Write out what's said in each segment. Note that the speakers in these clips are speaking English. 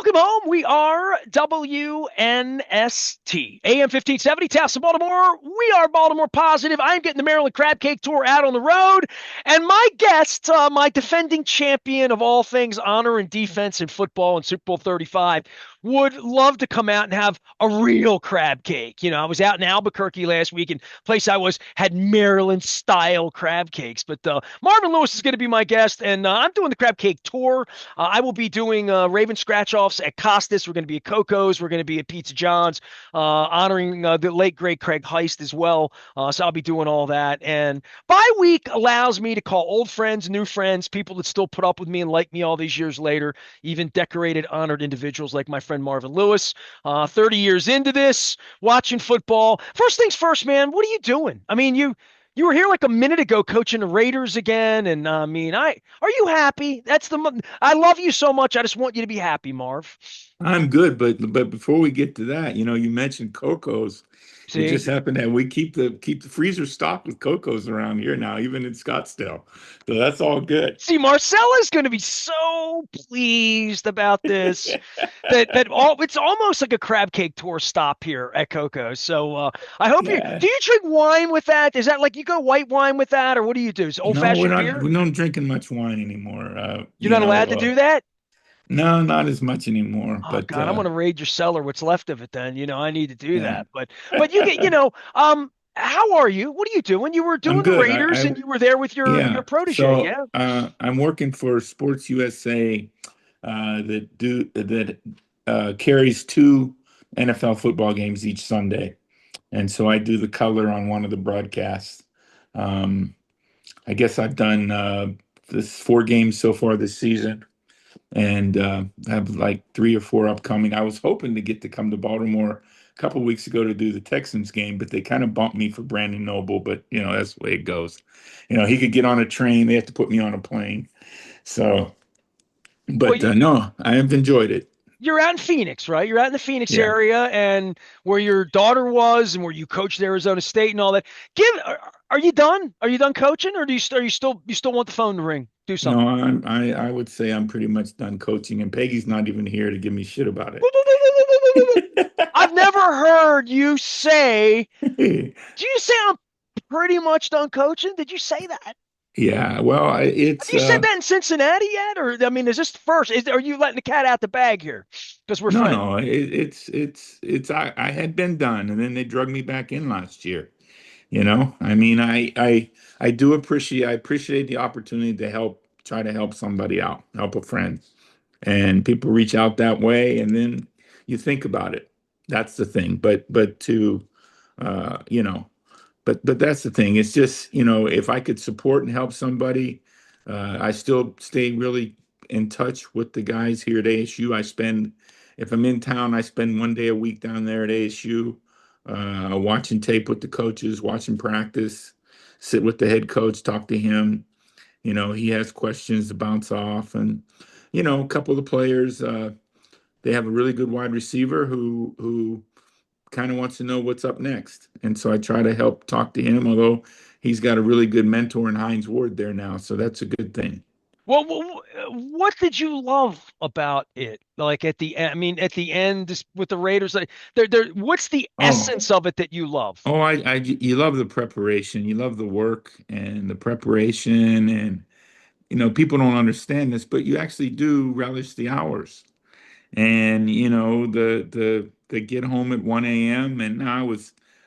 Welcome home. We are WNST, AM 1570, Taos of Baltimore. We are Baltimore Positive. I'm getting the Maryland Crab Cake Tour out on the road. And my guest, my defending champion of all things honor and defense in football and Super Bowl 35, would love to come out and have a real crab cake. I was out in Albuquerque last week, and place I was had Maryland style crab cakes. But Marvin Lewis is going to be my guest, and I'm doing the crab cake tour. I will be doing Raven scratch offs at Costas. We're going to be at Coco's. We're going to be at Pizza John's, honoring the late great Craig Heist as well. So I'll be doing all that. And bye week allows me to call old friends, new friends, people that still put up with me and like me all these years later, even decorated, honored individuals like my friend Marvin Lewis. 30 years into this, watching football. First things first, man. What are you doing? I mean, you were here like a minute ago coaching the Raiders again, and are you happy? I love you so much. I just want you to be happy, Marv. I'm good, but before we get to that, you mentioned Coco's. It See, just happened that we keep the freezer stocked with Coco's around here now, even in Scottsdale. So that's all good. see, Marcella's going to be so pleased about this. That it's almost like a crab cake tour stop here at Coco's. So I hope you Yeah. do. You drink wine with that? Is that like you go white wine with that, or what do you do? Is it old No, we're fashioned not beer? we're not drinking much wine anymore. You're not allowed to do that. No, not as much anymore. Oh But God, I'm gonna raid your cellar. What's left of it then? I need to do yeah, that. But you get, how are you? What are you doing? You were I'm doing the good. Raiders and you were there with your Yeah. protege, So yeah? I'm working for Sports USA that carries two NFL football games each Sunday. And so I do the color on one of the broadcasts. Um, I guess I've done this 4 games so far this season, and have like 3 or 4 upcoming. I was hoping to get to come to Baltimore a couple weeks ago to do the Texans game, but they kind of bumped me for Brandon Noble. But that's the way it goes. He could get on a train; they have to put me on a plane. So, Well, but no, I have enjoyed it. you're out in Phoenix, right? You're out in the Phoenix Yeah. area and where your daughter was and where you coached at Arizona State and all that. Are you done? Are you done coaching, or are you still want the phone to ring? Do No, something. I would say I'm pretty much done coaching, and Peggy's not even here to give me shit about it. I've never heard you say. Did you say I'm pretty much done coaching? Did you say that? Yeah, well, Have it's you said that in Cincinnati yet? Or I mean, is this first? Are you letting the cat out the bag here? Because we're no, friends. no, it's I had been done, and then they drug me back in last year. I mean, I appreciate the opportunity to try to help somebody out, help a friend, and people reach out that way, and then you think about it. That's the thing. But to, uh, you know, but that's the thing. It's just, if I could support and help somebody, I still stay really in touch with the guys here at ASU. If I'm in town, I spend one day a week down there at ASU, watching tape with the coaches, watching practice, sit with the head coach, talk to him. He has questions to bounce off, and a couple of the players, they have a really good wide receiver who kind of wants to know what's up next. And so I try to help talk to him, although he's got a really good mentor in Hines Ward there now. So that's a good thing. Well, what did you love about it? Like at the end, I mean, at the end with the Raiders, like what's the Oh, essence of it that you love? you love the preparation. You love the work and the preparation. And, people don't understand this, but you actually do relish the hours. And, the get home at 1 a.m. And I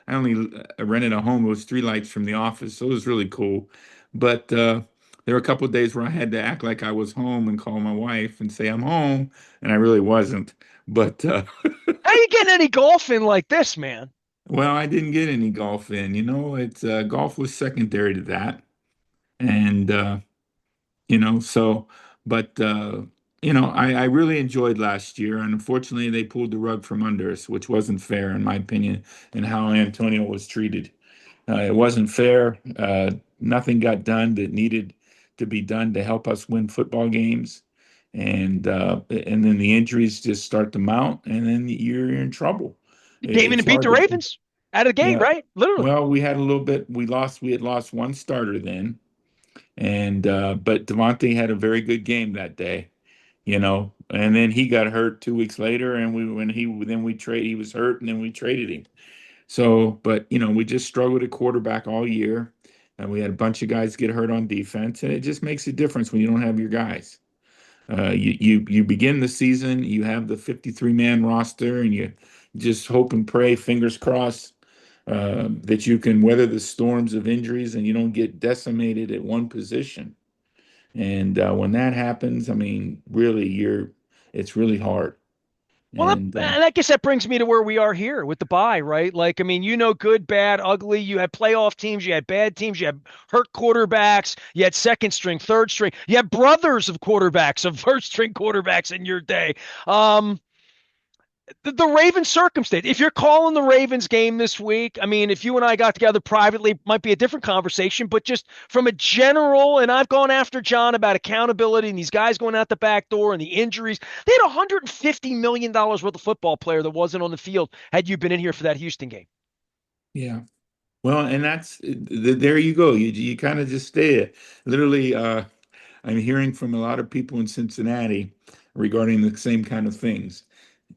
only rented a home. It was 3 lights from the office. So it was really cool. But there were a couple of days where I had to act like I was home and call my wife and say I'm home. And I really wasn't. But, How you getting any golf in like this, man? well, I didn't get any golf in. It's golf was secondary to that. And, so, but, I really enjoyed last year, and unfortunately, they pulled the rug from under us, which wasn't fair, in my opinion, and how Antonio was treated. It wasn't fair. Nothing got done that needed to be done to help us win football games, and then the injuries just start to mount, and then you're in trouble. You came in It's and beat the hard to, Ravens out of the gate, yeah. right? Literally. Well, we had a little bit. We had lost one starter then, and but Devontae had a very good game that day, and then he got hurt 2 weeks later, and he was hurt, and then we traded him. So, but we just struggled at quarterback all year, and we had a bunch of guys get hurt on defense, and it just makes a difference when you don't have your guys. You begin the season, you have the 53-man roster, and you just hope and pray, fingers crossed, that you can weather the storms of injuries and you don't get decimated at one position. And when that happens, I mean, really, it's really hard. Well, And and I guess that brings me to where we are here with the bye, right? Like, I mean, good, bad, ugly. You had playoff teams, you had bad teams, you had hurt quarterbacks, you had second string, third string, you had brothers of quarterbacks, of first string quarterbacks in your day. Um, the Ravens circumstance. If you're calling the Ravens game this week, I mean, if you and I got together privately, might be a different conversation, but just from a general, and I've gone after John about accountability and these guys going out the back door and the injuries. They had $150 million worth of football player that wasn't on the field had you been in here for that Houston game. yeah, well, and there you go. You kind of just stay it. Literally, I'm hearing from a lot of people in Cincinnati regarding the same kind of things.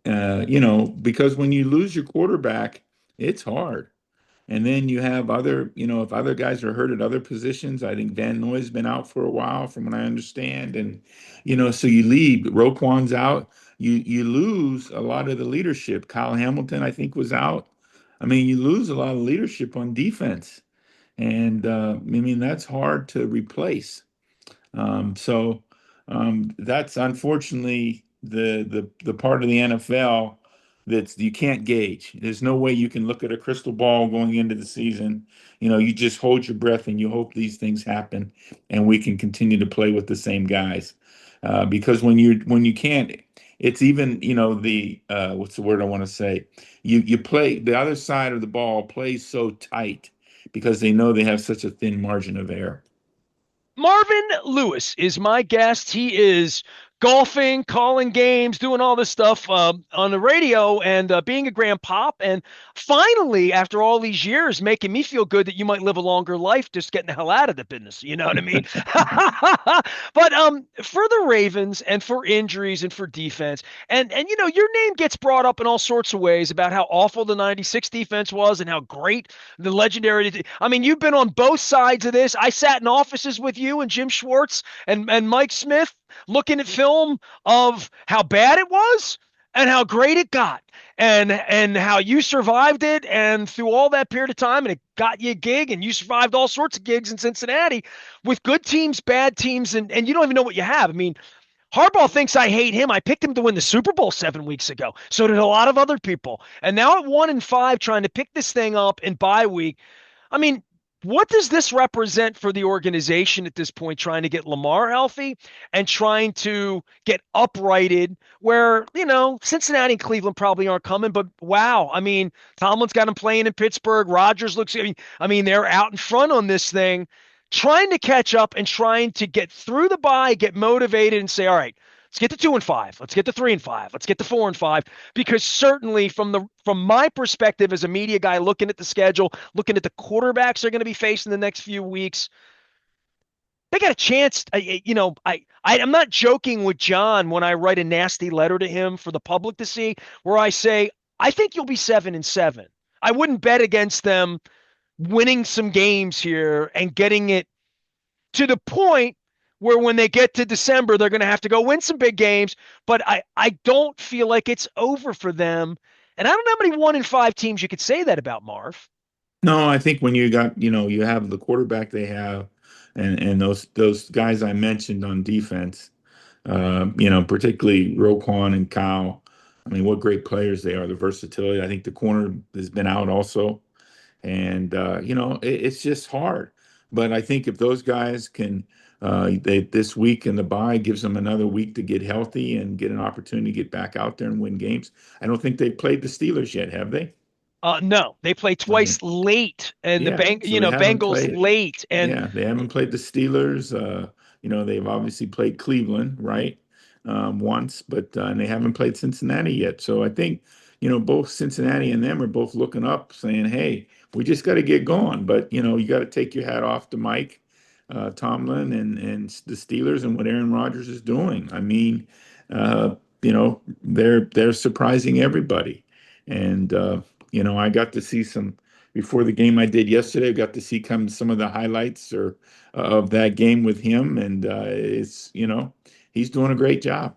Because when you lose your quarterback, it's hard. And then you have if other guys are hurt at other positions. I think Van Noy's been out for a while, from what I understand. And, so you leave, Roquan's out. You lose a lot of the leadership. Kyle Hamilton, I think, was out. I mean, you lose a lot of leadership on defense. And I mean, that's hard to replace. So that's unfortunately the part of the NFL that you can't gauge. There's no way you can look at a crystal ball going into the season. You just hold your breath and you hope these things happen, and we can continue to play with the same guys. Because when you can't, it's even the what's the word I want to say? You play the other side of the ball plays so tight because they know they have such a thin margin of error. Marvin Lewis is my guest. He is golfing, calling games, doing all this stuff on the radio, and being a grandpop. And finally, after all these years, making me feel good that you might live a longer life just getting the hell out of the business. You know what I mean? But for the Ravens and for injuries and for defense, and your name gets brought up in all sorts of ways about how awful the '96 defense was and how great the legendary. I mean, you've been on both sides of this. I sat in offices with you and Jim Schwartz and Mike Smith looking at film of how bad it was and how great it got and how you survived it and through all that period of time and it got you a gig and you survived all sorts of gigs in Cincinnati with good teams, bad teams, and you don't even know what you have. I mean, Harbaugh thinks I hate him. I picked him to win the Super Bowl 7 weeks ago. So did a lot of other people. And now at 1-5, trying to pick this thing up in bye week. I mean, what does this represent for the organization at this point, trying to get Lamar healthy and trying to get uprighted where, Cincinnati and Cleveland probably aren't coming, but wow. I mean, Tomlin's got him playing in Pittsburgh. Rodgers looks, I mean, they're out in front on this thing, trying to catch up and trying to get through the bye, get motivated and say, all right, let's get to 2-5. Let's get to 3-5. Let's get to 4-5. Because certainly from my perspective as a media guy, looking at the schedule, looking at the quarterbacks they're going to be facing the next few weeks, they got a chance. I'm not joking with John when I write a nasty letter to him for the public to see, where I say I think you'll be 7-7. I wouldn't bet against them winning some games here and getting it to the point where when they get to December, they're going to have to go win some big games. But I don't feel like it's over for them. And I don't know how many 1-5 teams you could say that about, Marv. No, I think when you have the quarterback they have, and those guys I mentioned on defense, particularly Roquan and Kyle. I mean, what great players they are. The versatility. I think the corner has been out also, and it's just hard. But I think if those guys can, this week in the bye gives them another week to get healthy and get an opportunity to get back out there and win games. I don't think they've played the Steelers yet, have they? No, they play Okay. twice late, and Yeah, so they haven't Bengals played. late, and Yeah, they haven't played the Steelers. They've obviously played Cleveland, right? Once, but and they haven't played Cincinnati yet. So I think, both Cincinnati and them are both looking up, saying, "Hey, we just got to get going." But you got to take your hat off to Mike Tomlin and the Steelers and what Aaron Rodgers is doing. I mean, they're surprising everybody. And I got to see some before the game I did yesterday. I got to see some of the highlights or of that game with him, and he's doing a great job.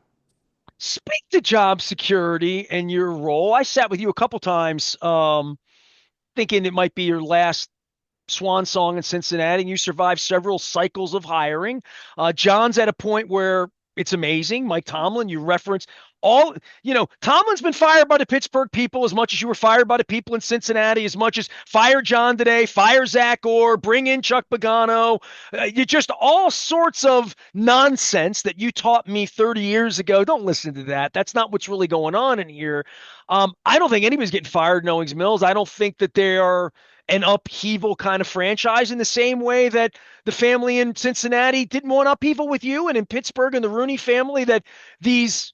Speak to job security and your role. I sat with you a couple times, thinking it might be your last swan song in Cincinnati. You survived several cycles of hiring. John's at a point where it's amazing. Mike Tomlin, you reference all, Tomlin's been fired by the Pittsburgh people as much as you were fired by the people in Cincinnati, as much as fire John today, fire Zach Orr, bring in Chuck Pagano. You just all sorts of nonsense that you taught me 30 years ago. Don't listen to that. That's not what's really going on in here. I don't think anybody's getting fired in Owings Mills. I don't think that they are an upheaval kind of franchise in the same way that the family in Cincinnati didn't want upheaval with you, and in Pittsburgh and the Rooney family that these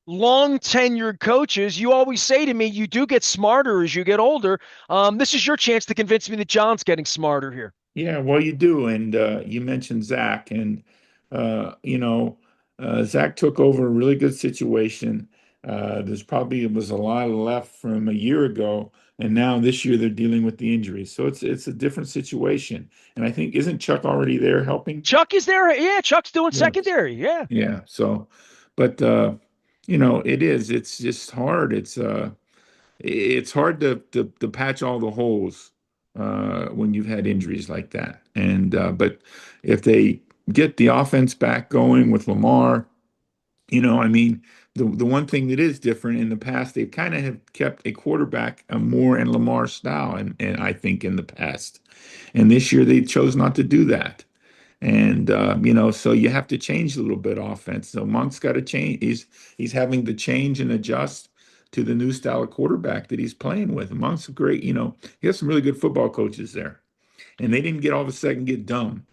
long tenured coaches, you always say to me, you do get smarter as you get older. This is your chance to convince me that John's getting smarter here. Yeah, well, you do, and you mentioned Zach, and uh, you know, Zach took over a really good situation. There's probably was a lot left from a year ago, and now this year they're dealing with the injuries, so it's a different situation. And I think isn't Chuck already there helping? Chuck is there. Yeah, Chuck's doing Yes. secondary. Yeah. Yeah. So, but it's just hard. It's hard to patch all the holes when you've had injuries like that. And but if they get the offense back going with Lamar, I mean, the one thing that is different in the past, they kind of have kept a quarterback more in Lamar's style, and I think in the past, and this year they chose not to do that. And so you have to change a little bit offense. So Monk's got to change. He's having to change and adjust to the new style of quarterback that he's playing with. Monk's a great, he has some really good football coaches there, and they didn't get all of a sudden get dumb.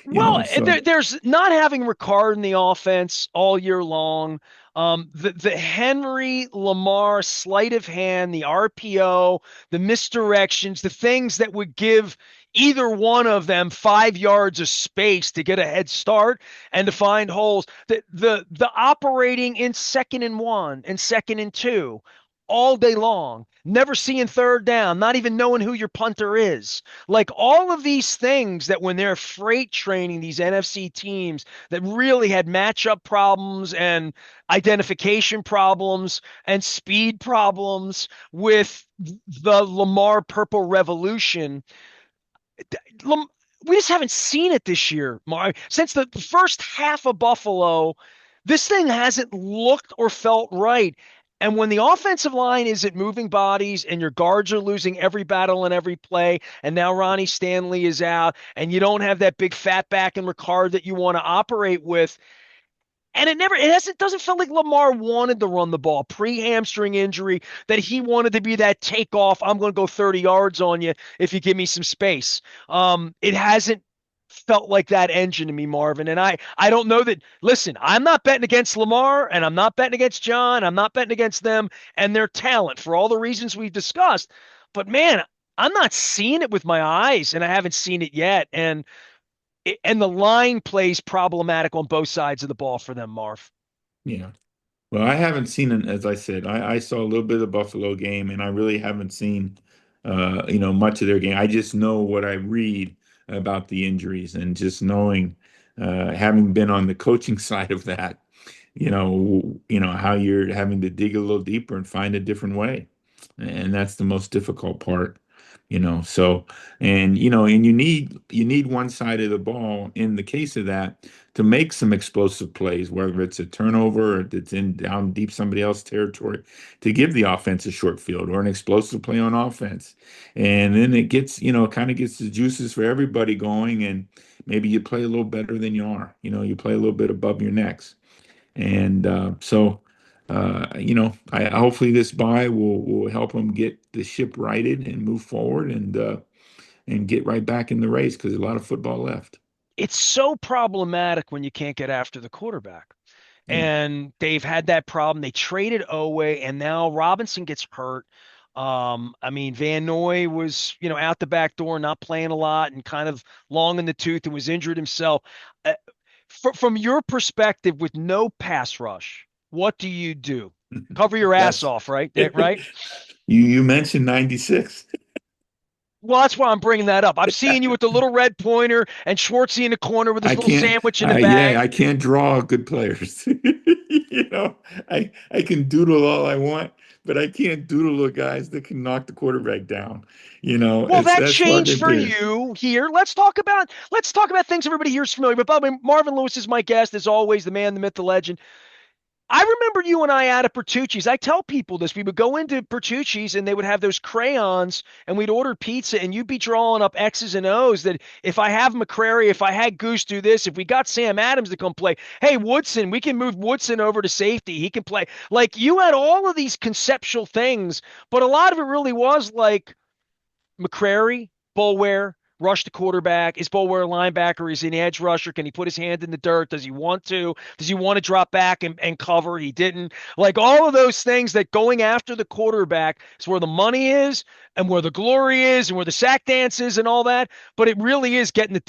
Well, So there's not having Ricard in the offense all year long. The Henry Lamar sleight of hand, the RPO, the misdirections, the things that would give either one of them 5 yards of space to get a head start and to find holes. The operating in 2nd and 1 and 2nd and 2 all day long, never seeing third down, not even knowing who your punter is. Like all of these things that when they're freight training these NFC teams that really had matchup problems and identification problems and speed problems with the Lamar Purple Revolution, we just haven't seen it this year, since the first half of Buffalo. This thing hasn't looked or felt right. And when the offensive line isn't moving bodies and your guards are losing every battle and every play, and now Ronnie Stanley is out, and you don't have that big fat back and Ricard that you want to operate with, and it doesn't feel like Lamar wanted to run the ball pre-hamstring injury, that he wanted to be that takeoff. I'm going to go 30 yards on you if you give me some space. It hasn't felt like that engine to me, Marvin. And I don't know that. Listen, I'm not betting against Lamar, and I'm not betting against John. I'm not betting against them and their talent for all the reasons we've discussed. But man, I'm not seeing it with my eyes, and I haven't seen it yet. And the line plays problematic on both sides of the ball for them, Marv. yeah. Well, I haven't seen it, as I said. I saw a little bit of the Buffalo game, and I really haven't seen, much of their game. I just know what I read about the injuries, and just knowing, having been on the coaching side of that, how you're having to dig a little deeper and find a different way, and that's the most difficult part. So and you need one side of the ball in the case of that to make some explosive plays, whether it's a turnover or it's in down deep somebody else's territory, to give the offense a short field or an explosive play on offense. And then it gets, kind of gets the juices for everybody going, and maybe you play a little better than you are. You play a little bit above your necks. And I hopefully this buy will help them get the ship righted and move forward, and get right back in the race, because there's a lot of football left. It's so problematic when you can't get after the quarterback. Yeah. And they've had that problem. They traded Owe, and now Robinson gets hurt. I mean, Van Noy was, out the back door, not playing a lot and kind of long in the tooth and was injured himself. Uh, From your perspective, with no pass rush, what do you do? Cover your ass That's off, right? Right? you mentioned 96. Well, that's why I'm bringing that up. I'm seeing you with the little red pointer and Schwartzy in the corner with his I little can't sandwich in the yeah, bag. I can't draw good players. You know, I can doodle all I want, but I can't doodle the guys that can knock the quarterback down. You know, Well, that that's hard changed to for do. you here. Let's talk about things everybody here is familiar with. By the way, Marvin Lewis is my guest, as always, the man, the myth, the legend. I remember you and I out at Bertucci's. I tell people this. We would go into Bertucci's and they would have those crayons and we'd order pizza and you'd be drawing up X's and O's that if I have McCrary, if I had Goose do this, if we got Sam Adams to come play, hey, Woodson, we can move Woodson over to safety. He can play. Like you had all of these conceptual things, but a lot of it really was like McCrary, Bulware, rush the quarterback. Is Bulware a linebacker? Is he an edge rusher? Can he put his hand in the dirt? Does he want to? Does he want to drop back and cover? He didn't. Like all of those things that going after the quarterback is where the money is and where the glory is and where the sack dance is and all that. But it really is getting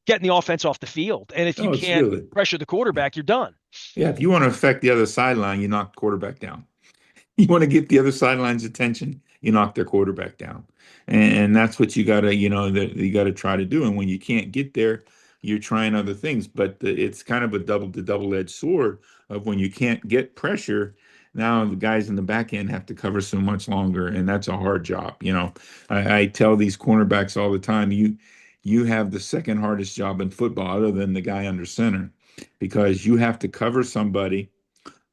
the offense off the field. And if you Oh, it's can't really. pressure the quarterback, you're done. Yeah, if you want to affect the other sideline, you knock the quarterback down. You want to get the other sideline's attention, you knock their quarterback down. And that's what you gotta, that you gotta try to do. And when you can't get there, you're trying other things. But it's kind of the double-edged sword of when you can't get pressure, now the guys in the back end have to cover so much longer, and that's a hard job. I tell these cornerbacks all the time, you have the second hardest job in football other than the guy under center, because you have to cover somebody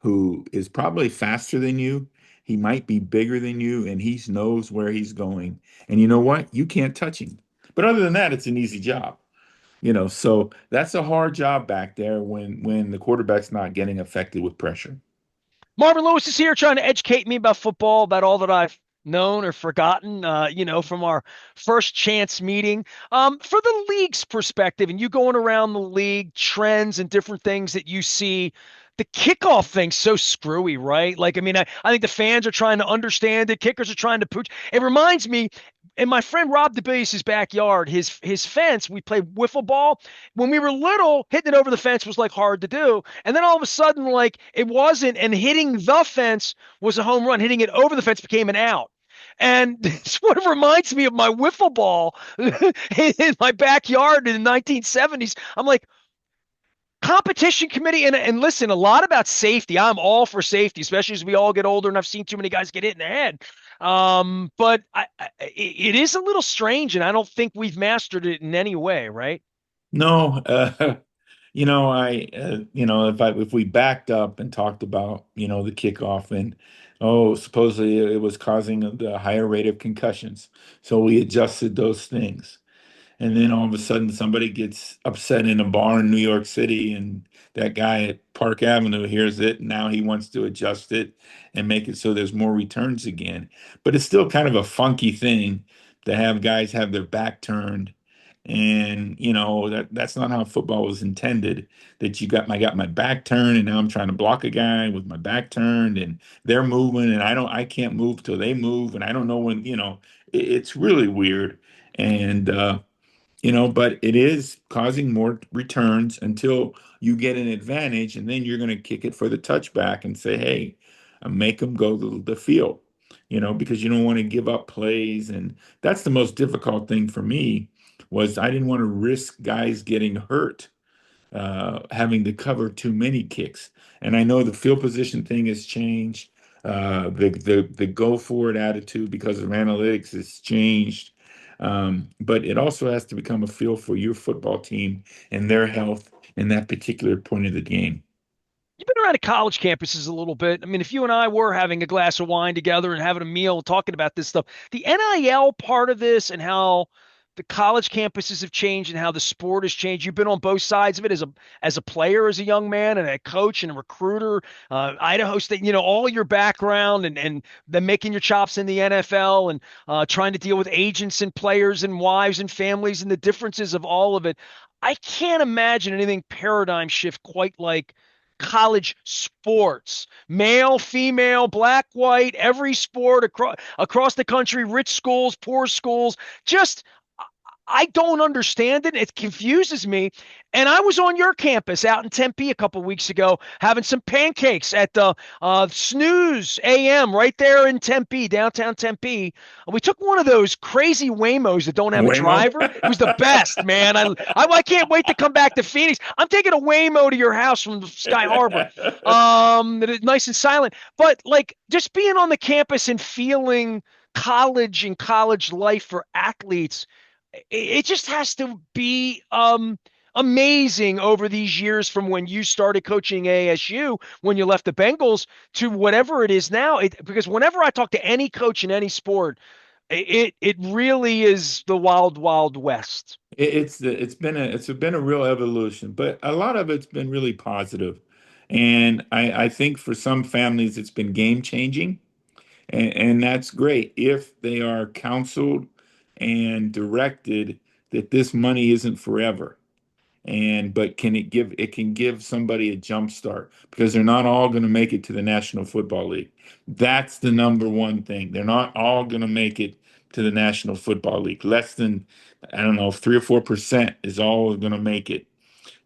who is probably faster than you. He might be bigger than you, and he knows where he's going. And you know what? You can't touch him. But other than that, it's an easy job. So that's a hard job back there when the quarterback's not getting affected with pressure. Marvin Lewis is here trying to educate me about football, about all that I've known or forgotten, from our first chance meeting. For the league's perspective, and you going around the league, trends and different things that you see, the kickoff thing's so screwy, right? Like, I mean, I think the fans are trying to understand it. Kickers are trying to pooch. It reminds me, in my friend Rob DeBias's backyard, his fence, we played wiffle ball. When we were little, hitting it over the fence was like hard to do. And then all of a sudden, like it wasn't, and hitting the fence was a home run. Hitting it over the fence became an out. And it's what it reminds me of my wiffle ball in my backyard in the 1970s. I'm like, competition committee, and listen, a lot about safety. I'm all for safety, especially as we all get older and I've seen too many guys get hit in the head. But it is a little strange, and I don't think we've mastered it in any way, right? No, if we backed up and talked about, the kickoff and supposedly it was causing the higher rate of concussions. So we adjusted those things. And then all of a sudden somebody gets upset in a bar in New York City, and that guy at Park Avenue hears it. And now he wants to adjust it and make it so there's more returns again. But it's still kind of a funky thing to have guys have their back turned. And that's not how football was intended. That I got my back turned, and now I'm trying to block a guy with my back turned, and they're moving, and I can't move till they move, and I don't know when. It's really weird. And but it is causing more returns until you get an advantage, and then you're going to kick it for the touchback and say, hey, make them go to the field, because you don't want to give up plays. And that's the most difficult thing for me, was I didn't want to risk guys getting hurt, having to cover too many kicks. And I know the field position thing has changed. The go for it attitude because of analytics has changed. But it also has to become a feel for your football team and their health in that particular point of the game. You've been around the college campuses a little bit. I mean, if you and I were having a glass of wine together and having a meal talking about this stuff, the NIL part of this and how the college campuses have changed and how the sport has changed. You've been on both sides of it as a player, as a young man, and a coach and a recruiter. Idaho State, all your background and then making your chops in the NFL and trying to deal with agents and players and wives and families and the differences of all of it. I can't imagine anything paradigm shift quite like college sports, male, female, black, white, every sport across the country, rich schools, poor schools, just I don't understand it. It confuses me. And I was on your campus out in Tempe a couple weeks ago having some pancakes at the Snooze AM right there in Tempe, downtown Tempe. We took one of those crazy Waymos that don't have a Waymo. driver. It was the best, man. I can't wait to come back to Phoenix. I'm taking a Waymo to your house from Sky Harbor. That is nice and silent. But like just being on the campus and feeling college and college life for athletes, it just has to be amazing over these years from when you started coaching ASU, when you left the Bengals, to whatever it is now. Because whenever I talk to any coach in any sport, it really is the wild, wild west. It's been a real evolution, but a lot of it's been really positive. And I think for some families it's been game changing, and that's great if they are counseled and directed that this money isn't forever. And but it can give somebody a jump start because they're not all going to make it to the National Football League. That's the number one thing. They're not all going to make it to the National Football League. Less than, I don't know, 3 or 4% is all going to make it.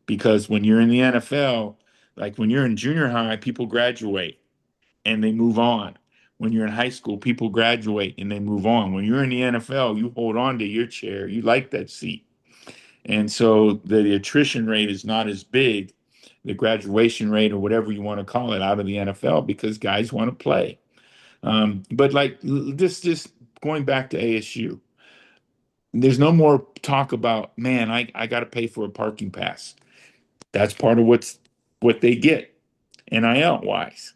Because when you're in the NFL, like when you're in junior high, people graduate and they move on. When you're in high school, people graduate and they move on. When you're in the NFL, you hold on to your chair. You like that seat. And so the attrition rate is not as big, the graduation rate or whatever you want to call it out of the NFL because guys want to play. But like just going back to ASU, there's no more talk about, man, I got to pay for a parking pass. That's part of what they get NIL wise.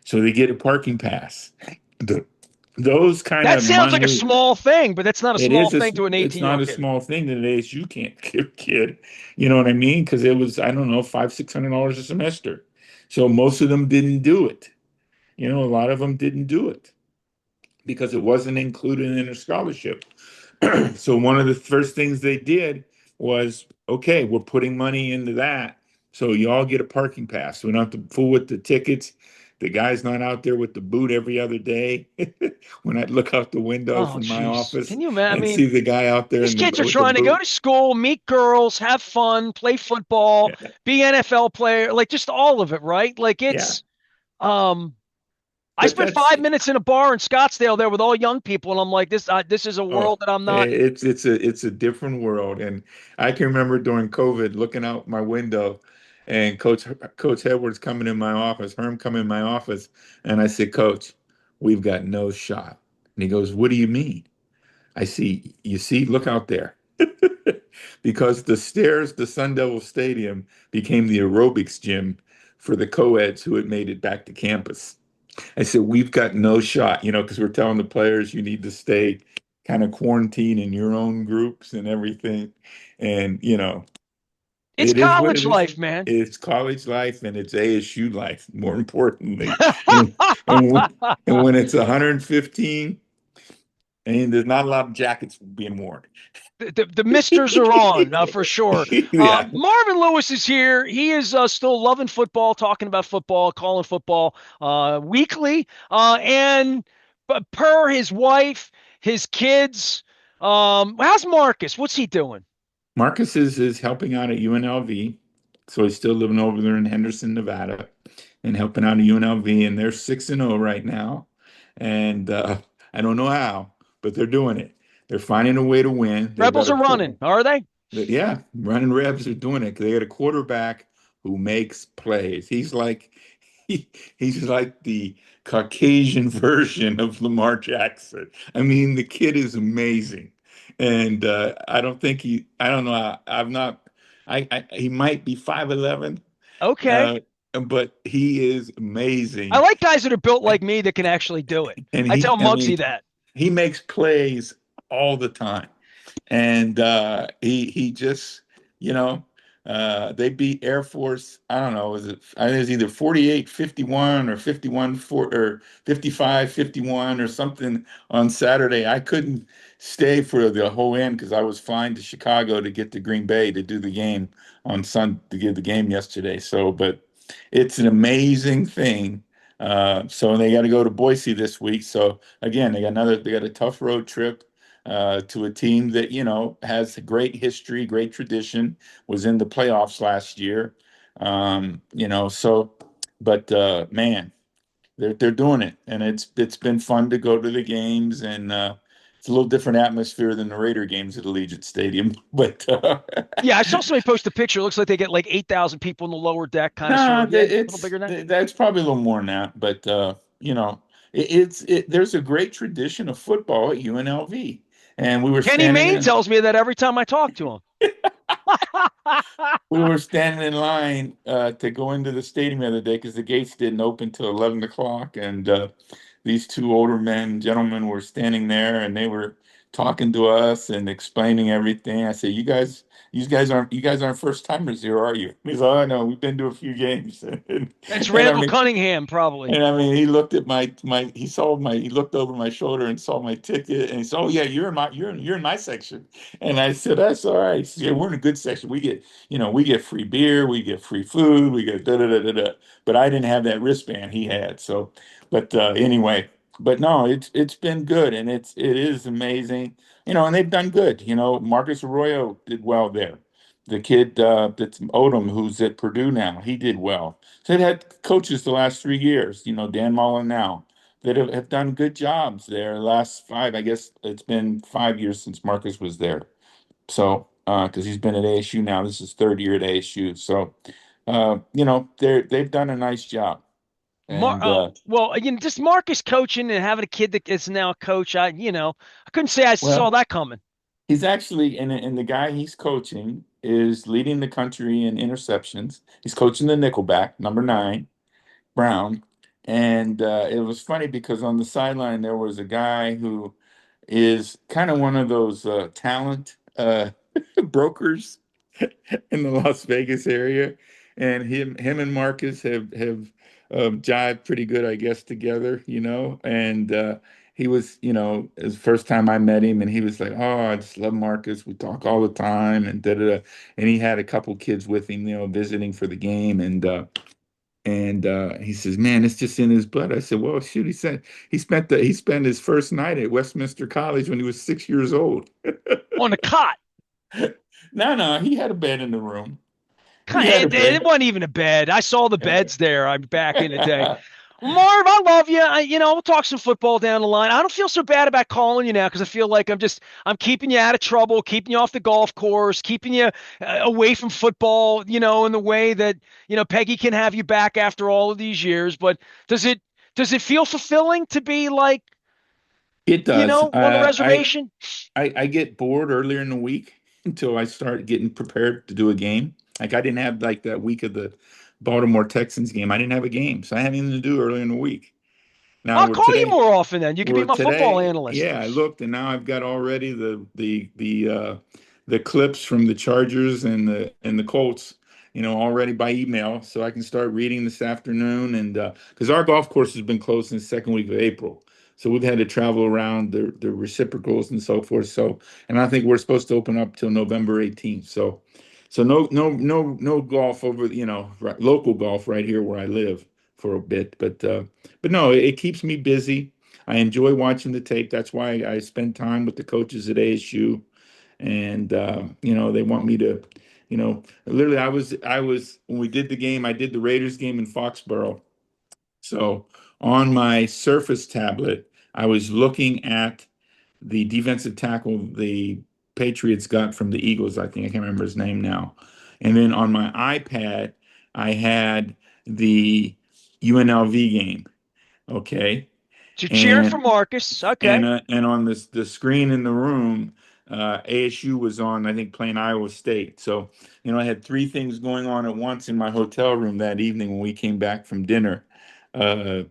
So they get a parking pass. The, those kind That of sounds like a money. small thing, but that's not a It small is thing to an it's 18-year not old a kid. small thing that it is. You can't give a kid, you know what I mean? Because it was, I don't know, $500-600 a semester. So most of them didn't do it. You know, a lot of them didn't do it because it wasn't included in their scholarship. So one of the first things they did was, okay, we're putting money into that. So you all get a parking pass. We don't have to fool with the tickets. The guy's not out there with the boot every other day. When I look out the window Oh, from my jeez. office Can you imagine? I and mean, see the guy out there these in the kids are with the trying to go boot. to school, meet girls, have fun, play football, Yeah, be NFL player, like just all of it, right? Like yeah. um I But spent that's 5 minutes in a bar in Scottsdale there with all young people, and I'm like, this is a Oh, world that I'm not. it's a different world, and I can remember during COVID looking out my window, and Coach Edwards coming in my office, Herm coming in my office, and I said, Coach, we've got no shot. And he goes, What do you mean? I see, you see, look out there, because the stairs to Sun Devil Stadium became the aerobics gym for the co-eds who had made it back to campus. I said, we've got no shot, you know, because we're telling the players you need to stay kind of quarantined in your own groups and everything. And, you know, It's it is what college it is. life, man. It's college life and it's ASU life, more importantly. And, and when, and when it's 115, and there's not a lot of jackets being worn. The misters are on for sure. Yeah. Marvin Lewis is here. He is still loving football, talking about football, calling football weekly. And but per his wife, his kids. How's Marcus? What's he doing? Marcus is helping out at UNLV. So he's still living over there in Henderson, Nevada, and helping out at UNLV. And they're 6-0 right now. And I don't know how, but they're doing it. They're finding a way to win. They've got Rebels a are running, are they? yeah, running Rebs are doing it. They got a quarterback who makes plays. He's like the Caucasian version of Lamar Jackson. I mean, the kid is amazing, and I don't think I don't know. I'm not. He might be 5'11", Okay. uh, but he is I amazing, like guys that are built like me that can actually do it. and I tell I mean, Muggsy that. he makes plays all the time. And he just, you know, they beat Air Force. I don't know, I think it was either 48-51 or 51-4 or 55-51 or something on Saturday. I couldn't stay for the whole end because I was flying to Chicago to get to Green Bay to do the game to give the game yesterday. So, but it's an amazing thing. So they got to go to Boise this week. So again, they got a tough road trip. to a team that, has a great history, great tradition, was in the playoffs last year. But man, they're doing it, and it's been fun to go to the games, and it's a little different atmosphere than the Raider games at Allegiant Stadium. But Yeah, I saw somebody post a picture. It looks like they get like 8,000 people in the lower deck, kind of sort no, of. Yeah, a little bigger than that. that's probably a little more than that. But there's a great tradition of football at UNLV, and we were Kenny standing Mayne in. tells me that every time I talk to him. We were standing in line to go into the stadium the other day because the gates didn't open till 11 o'clock. And these two older gentlemen were standing there and they were talking to us and explaining everything. I said, you guys aren't first timers here, are you? He said, oh, no, we've been to a few games. That's And I Randall mean, Cunningham, probably. and I mean, he looked at he looked over my shoulder and saw my ticket, and he said, "Oh yeah, you're in my section." And I said, "That's all right." He said, "Yeah, we're in a good section. We get free beer, we get free food, we get da da da da da." But I didn't have that wristband he had, so. But anyway, but no, it's been good, and it is amazing, and they've done good. Marcus Arroyo did well there. The kid that's Odom, who's at Purdue now, he did well. So they've had coaches the last 3 years, Dan Mullen now, that have done good jobs there. The last five, I guess it's been 5 years since Marcus was there. So, because he's been at ASU now, this is third year at ASU. So, they've done a nice job. And Well, just Marcus coaching and having a kid that is now a coach. I couldn't say I saw well, that coming. he's actually, and the guy he's coaching is leading the country in interceptions. He's coaching the nickelback, number 9. Brown. And it was funny because on the sideline there was a guy who is kind of one of those talent brokers in the Las Vegas area, and him and Marcus have jived pretty good, I guess, together, And he was, it was the first time I met him, and he was like, "Oh, I just love Marcus. We talk all the time," and da da da. And he had a couple kids with him, visiting for the game, and he says, "Man, it's just in his blood." I said, "Well, shoot." He said he spent his first night at Westminster College when he was 6 years old. On the cot. No, no, he had a bed in the room. He had a It bed. wasn't even a bed. I saw the beds there. I'm back in the day. Marv, I love you. We'll talk some football down the line. I don't feel so bad about calling you now because I feel like I'm keeping you out of trouble, keeping you off the golf course, keeping you away from football, in the way that, Peggy can have you back after all of these years. But does it feel fulfilling to be like, It does. on the reservation? I get bored earlier in the week until I start getting prepared to do a game. Like I didn't have like that week of the Baltimore Texans game. I didn't have a game, so I had anything to do earlier in the week. Now I'll we're call you today. more often then. You can be Well, my football today, analyst. yeah, I looked and now I've got already the clips from the Chargers and the Colts, already by email, so I can start reading this afternoon. And because our golf course has been closed since the second week of April, so we've had to travel around the reciprocals and so forth. So, and I think we're supposed to open up till November 18th. So no golf over, local golf right here where I live for a bit, but no, it keeps me busy. I enjoy watching the tape. That's why I spend time with the coaches at ASU, and they want me to, literally. I was when we did the game. I did the Raiders game in Foxborough. So on my Surface tablet, I was looking at the defensive tackle the Patriots got from the Eagles. I think I can't remember his name now. And then on my iPad, I had the UNLV game. Okay. So you're cheering for And Marcus. and Okay. uh, and on the screen in the room, ASU was on, I think, playing Iowa State. So, I had three things going on at once in my hotel room that evening when we came back from dinner. And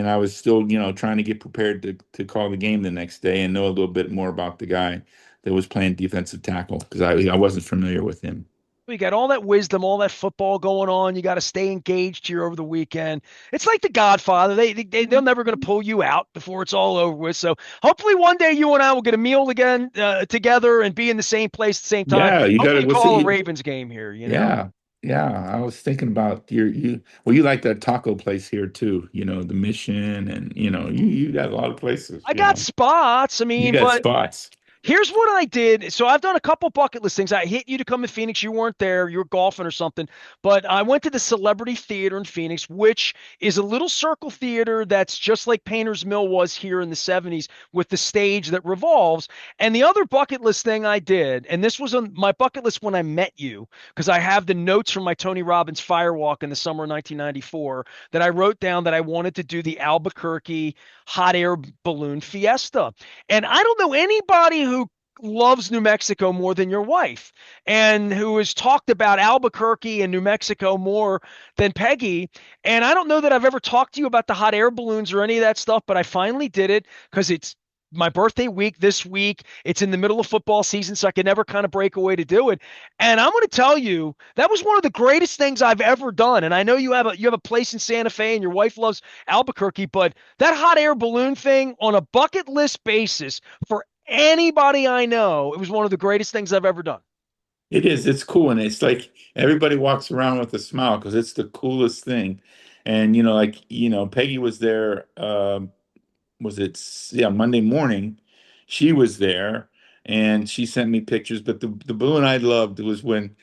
I was still, trying to get prepared to call the game the next day and know a little bit more about the guy that was playing defensive tackle because I wasn't familiar with him. We got all that wisdom, all that football going on. You got to stay engaged here over the weekend. It's like The Godfather. They're never going to pull you out before it's all over with. So hopefully one day you and I will get a meal again together and be in the same place at the same time. Yeah, you got Hopefully to. you What's call a it? Ravens game here. Yeah. Yeah, I was thinking about well, you like that taco place here too, the Mission, and you got a lot of places, I got spots. I you mean, got but spots. here's what I did. So I've done a couple bucket list things. I hit you to come to Phoenix. You weren't there. You were golfing or something. But I went to the Celebrity Theater in Phoenix, which is a little circle theater that's just like Painter's Mill was here in the 70s with the stage that revolves. And the other bucket list thing I did, and this was on my bucket list when I met you, because I have the notes from my Tony Robbins Firewalk in the summer of 1994 that I wrote down that I wanted to do the Albuquerque hot air balloon fiesta. And I don't know anybody who loves New Mexico more than your wife and who has talked about Albuquerque and New Mexico more than Peggy. And I don't know that I've ever talked to you about the hot air balloons or any of that stuff, but I finally did it because it's my birthday week this week. It's in the middle of football season, so I can never kind of break away to do it. And I'm going to tell you, that was one of the greatest things I've ever done. And I know you have a place in Santa Fe and your wife loves Albuquerque, but that hot air balloon thing on a bucket list basis for anybody I know, it was one of the greatest things I've ever done. It is. It's cool, and it's like everybody walks around with a smile because it's the coolest thing. And Peggy was there. Yeah, Monday morning. She was there, and she sent me pictures. But the balloon I loved was when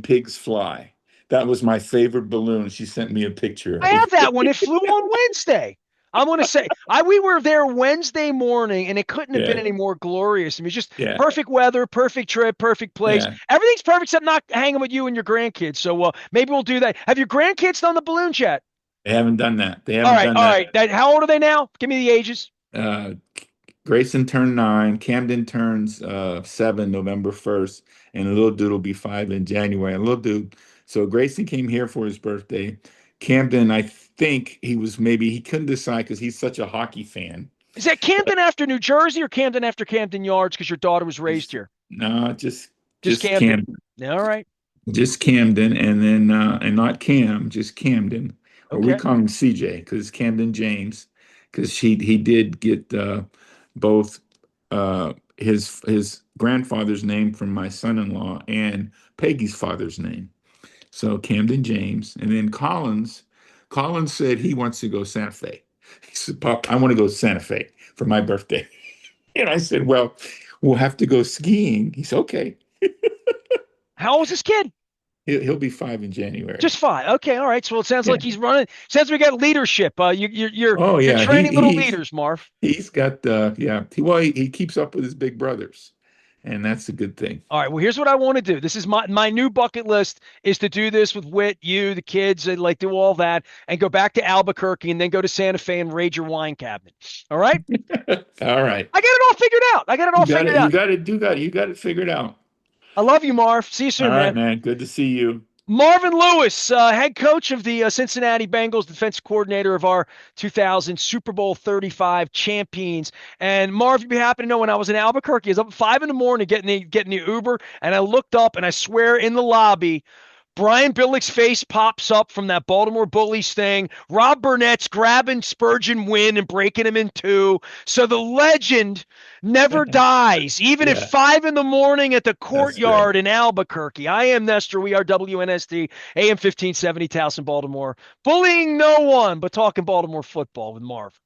pigs fly. That was my favorite balloon. She sent me a picture I of. have that one. It flew on Wednesday. I'm going to say we were there Wednesday morning, and it couldn't have been Yeah, any more glorious. I mean, it's just yeah, perfect weather, perfect trip, perfect place. yeah. Everything's perfect except not hanging with you and your grandkids. So maybe we'll do that. Have your grandkids done the balloon yet? They haven't done that. They All haven't right, done all that. right. How old are they now? Give me the ages. Uh, Grayson turned 9. Camden turns 7 November 1st, and the little dude will be 5 in January. And little dude, so Grayson came here for his birthday. Camden, I think he couldn't decide because he's such a hockey fan. Is that Camden after New Jersey or Camden after Camden Yards because your daughter was raised Just here? no, Just just Camden. Camden. All right. Just Camden, and then and not Cam, just Camden, or we Okay. call him CJ because Camden James, because he did get both his grandfather's name from my son-in-law and Peggy's father's name. So Camden James, and then Collins said he wants to go Santa Fe. He said, "Pop, I want to go Santa Fe for my birthday." And I said, "Well, we'll have to go skiing." He said, "Okay." How old is this kid? He'll be 5 in January. Just five. Okay. All right. So it sounds Yeah. like he's running. Sounds like we got leadership. Oh You're yeah, training little leaders, Marv. he's got yeah. He keeps up with his big brothers, and that's a good thing. All right. Well, here's what I want to do. This is my new bucket list is to do this with Wit, you, the kids, and like do all that, and go back to Albuquerque, and then go to Santa Fe and raid your wine cabinet. All right. All right, I got it all figured out. I got it all figured out. you got it figured out. I love you, Marv. See you All soon, right, man. man. Good to see you. Marvin Lewis, head coach of the Cincinnati Bengals, defensive coordinator of our 2000 Super Bowl 35 champions. And Marv, you'd be happy to know when I was in Albuquerque, I was up at 5 in the morning getting the Uber, and I looked up, and I swear in the lobby, Brian Billick's face pops up from that Baltimore Bullies thing. Rob Burnett's grabbing Spurgeon Wynn and breaking him in two. So the legend never dies, even at Yeah, 5 in the morning at the that's great. courtyard in Albuquerque. I am Nestor. We are WNST, AM 1570, Towson, Baltimore. Bullying no one, but talking Baltimore football with Marv.